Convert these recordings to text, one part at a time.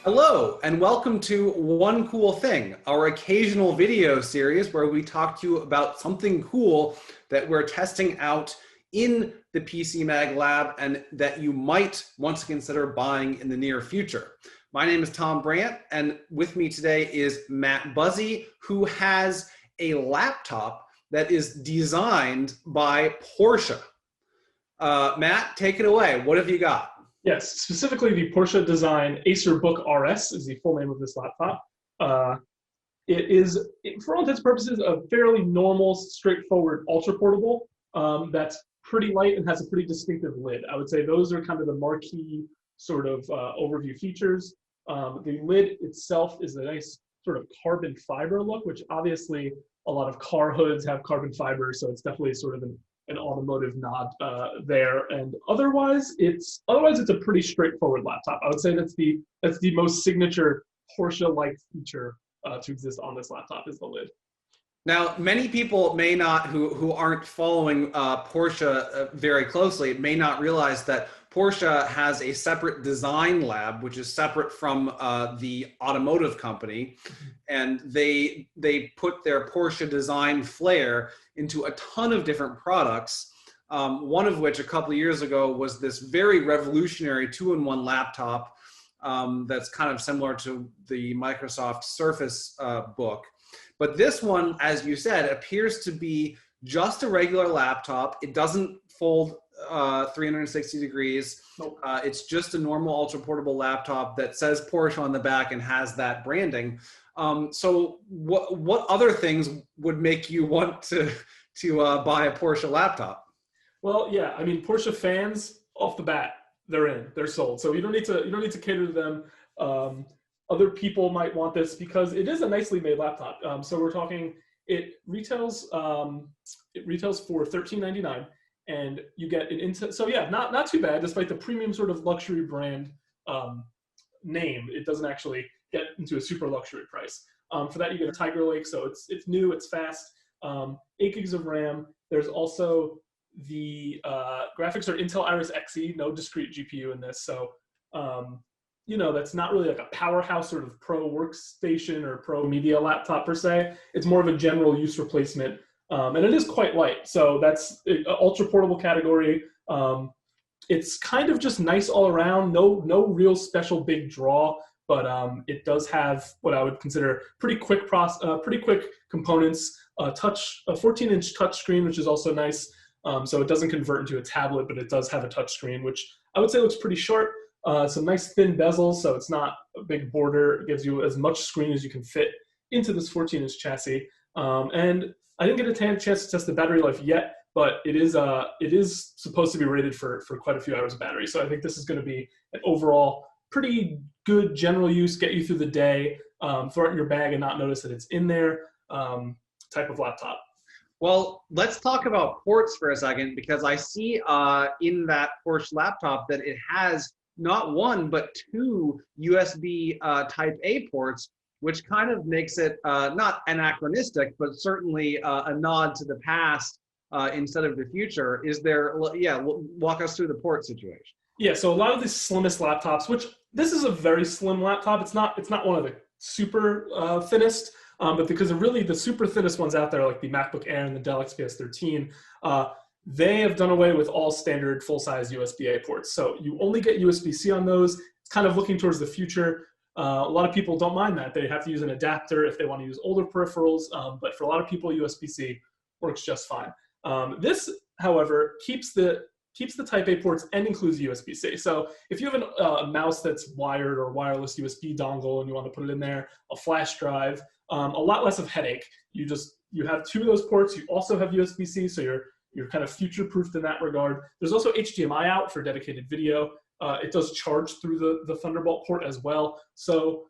Hello, and welcome to One Cool Thing, our occasional video series where we talk to you about something cool that we're testing out in the PC Mag Lab and that you might want to consider buying in the near future. My name is Tom Brandt, and with me today is Matt Buzzy, who has a laptop that is designed by Porsche. Matt, take it away. What have you got? Yes, specifically the Porsche design Acer Book RS is the full name of this laptop. It is, for all intents and purposes, a fairly normal, straightforward ultra-portable that's pretty light and has a pretty distinctive lid. I would say those are kind of the marquee sort of overview features. The lid itself is a nice sort of carbon fiber look, which obviously a lot of car hoods have carbon fiber, so it's definitely sort of an automotive nod there. And otherwise it's a pretty straightforward laptop. I would say that's the most signature Porsche-like feature to exist on this laptop is the lid. Now, many people may not, who aren't following Porsche very closely, may not realize that Porsche has a separate design lab, which is separate from the automotive company, and they put their Porsche design flair into a ton of different products. One of which a couple of years ago was this very revolutionary two-in-one laptop that's kind of similar to the Microsoft Surface Book. But this one, as you said, appears to be just a regular laptop. It doesn't fold 360 degrees. Nope. It's just a normal ultra-portable laptop that says Porsche on the back and has that branding. So what other things would make you want to buy a Porsche laptop? Well, yeah, I mean, Porsche fans off the bat, they're sold. So you don't need to cater to them. Other people might want this because it is a nicely made laptop. So we're talking, it retails for $13.99, and you get an Intel. So yeah, not too bad, despite the premium sort of luxury brand name. It doesn't actually get into a super luxury price. For that, you get a Tiger Lake, so it's new, it's fast. 8 gigs of RAM. There's also the graphics are Intel Iris Xe, no discrete GPU in this. So that's not really like a powerhouse sort of pro workstation or pro media laptop per se. It's more of a general use replacement. And it is quite light. So that's an ultra portable category. It's kind of just nice all around. No real special big draw, but it does have what I would consider pretty quick components. A 14-inch touch screen, which is also nice. So it doesn't convert into a tablet, but it does have a touch screen, which I would say looks pretty short. Some nice thin bezels, so it's not a big border. It gives you as much screen as you can fit into this 14-inch chassis. And I didn't get a chance to test the battery life yet, but it is supposed to be rated for quite a few hours of battery. So I think this is going to be an overall pretty good general use, get you through the day, throw it in your bag and not notice that it's in there type of laptop. Well, let's talk about ports for a second, because I see in that Porsche laptop that it has not one, but 2 USB Type A ports, which kind of makes it not anachronistic, but certainly a nod to the past instead of the future. Walk us through the port situation. Yeah, so a lot of the slimmest laptops, which this is a very slim laptop. It's not one of the super thinnest, but because really the super thinnest ones out there, like the MacBook Air and the Dell XPS 13, they have done away with all standard full-size USB-A ports. So you only get USB-C on those. It's kind of looking towards the future. A lot of people don't mind that. They have to use an adapter if they want to use older peripherals, but for a lot of people, USB-C works just fine. This, however, keeps the Type A ports and includes USB-C. So if you have a mouse that's wired or wireless USB dongle and you want to put it in there, a flash drive, a lot less of headache. You have 2 of those ports. You also have USB-C, so you're kind of future-proofed in that regard. There's also HDMI out for dedicated video. It does charge through the Thunderbolt port as well. So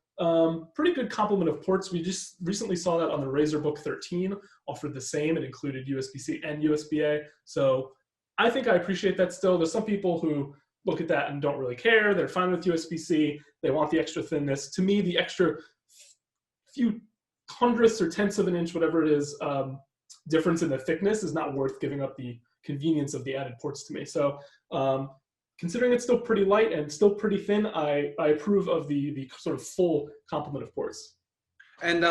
pretty good complement of ports. We just recently saw that on the Razer Book 13, offered the same. It included USB-C and USB-A. So I think I appreciate that still. There's some people who look at that and don't really care. They're fine with USB-C. They want the extra thinness. To me, the extra few hundredths or tenths of an inch, whatever it is, difference in the thickness is not worth giving up the convenience of the added ports to me. So considering it's still pretty light and still pretty thin, I approve of the sort of full complement of ports. And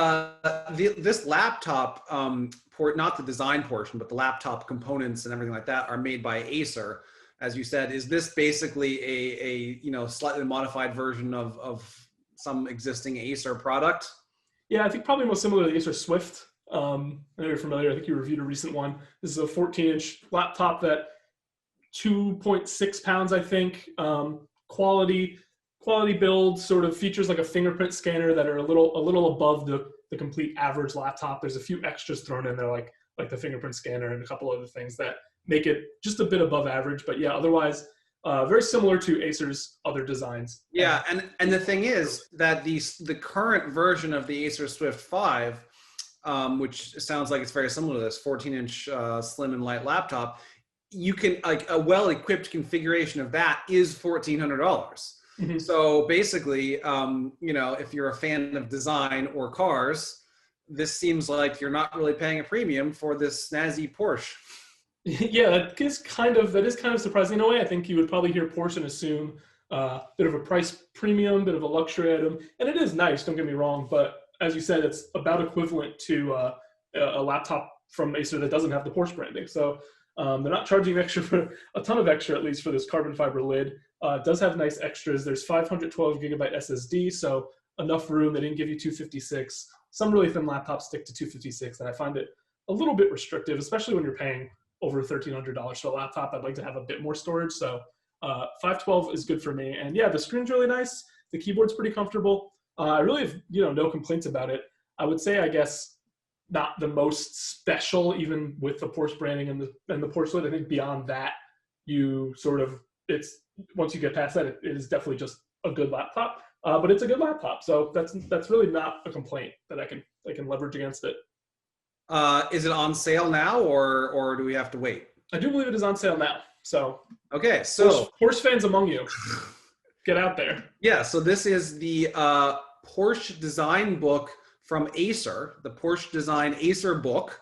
this laptop port, not the design portion, but the laptop components and everything like that are made by Acer, as you said. Is this basically a slightly modified version of some existing Acer product? Yeah, I think probably most similar to the Acer Swift. I know you're familiar. I think you reviewed a recent one. This is a 14-inch laptop that 2.6 pounds, I think. Quality build, sort of features like a fingerprint scanner that are a little above the complete average laptop. There's a few extras thrown in there, like the fingerprint scanner and a couple other things that make it just a bit above average. But yeah, otherwise, very similar to Acer's other designs. Yeah, and the thing is that the current version of the Acer Swift 5, which sounds like it's very similar to this 14-inch slim and light laptop, you can, like, a well-equipped configuration of that is $1,400. Mm-hmm. So basically, if you're a fan of design or cars, this seems like you're not really paying a premium for this snazzy Porsche. Yeah, that is kind of surprising in a way. I think you would probably hear Porsche and assume a bit of a price premium, bit of a luxury item, and it is nice. Don't get me wrong, but as you said, it's about equivalent to a laptop from Acer that doesn't have the Porsche branding. So they're not charging extra for a ton of extra, at least for this carbon fiber lid. It does have nice extras. There's 512 gigabyte SSD, so enough room. They didn't give you 256. Some really thin laptops stick to 256, and I find it a little bit restrictive, especially when you're paying over $1,300 for a laptop. I'd like to have a bit more storage, so 512 is good for me. And yeah, the screen's really nice. The keyboard's pretty comfortable. I really have no complaints about it. I would say, I guess, not the most special, even with the Porsche branding and the Porsche lid. I think beyond that, once you get past that, it is definitely just a good laptop. But it's a good laptop, so that's really not a complaint that I can leverage against it. Is it on sale now, or do we have to wait? I do believe it is on sale now. So okay, so Porsche fans among you, get out there. Yeah, so this is the Porsche design book from Acer, the Porsche Design Acer book.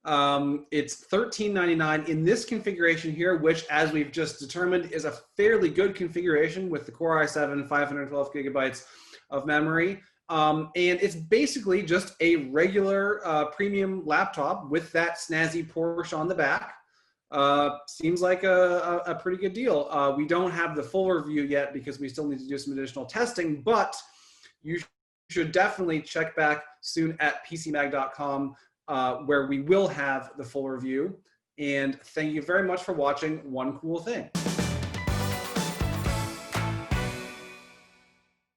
It's $13.99 in this configuration here, which, as we've just determined, is a fairly good configuration with the Core i7, 512 gigabytes of memory. And it's basically just a regular premium laptop with that snazzy Porsche on the back. Seems like a pretty good deal. We don't have the full review yet because we still need to do some additional testing, but you should definitely check back soon at pcmag.com where we will have the full review. And thank you very much for watching One Cool Thing.